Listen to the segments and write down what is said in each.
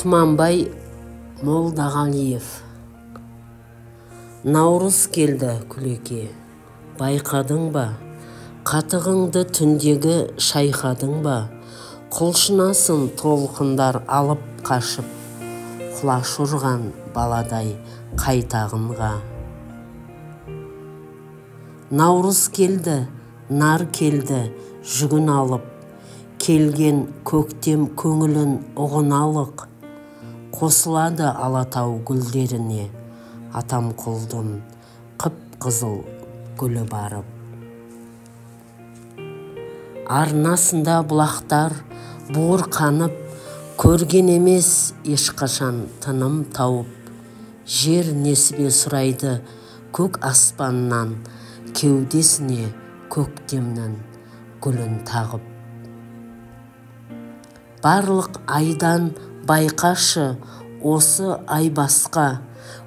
Тұманбай Молдағалиев. Наурыз келді күлеке, байқадың ба? Қатығыңды түндегі шайқадың ба? Құлшынасын толқындар алып қашып, құлаш ұрған баладай қайтағынға. Наурыз келді, нар келді, жүгін алып, келген көктем көңілін ұғыналық. Қосылады алатау гүлдеріне, Атамқұлдың қып-қызыл гүлі барып. Арнасында бұлақтар буырқанып, көрген емес ешқашан тыным тауып. Жер несібе сұрайды көк аспаннан, кеудесіне көктемнің гүлін тағып. Барлық айдан байқашы осы ай басқа,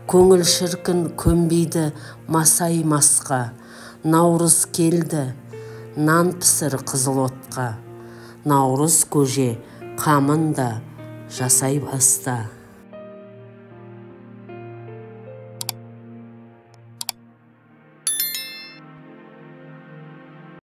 көңіл шіркін көнбейді масай масқа. Наурыз келді, нан пісір қызыл отқа, наурыз көже қамын да жасай баста.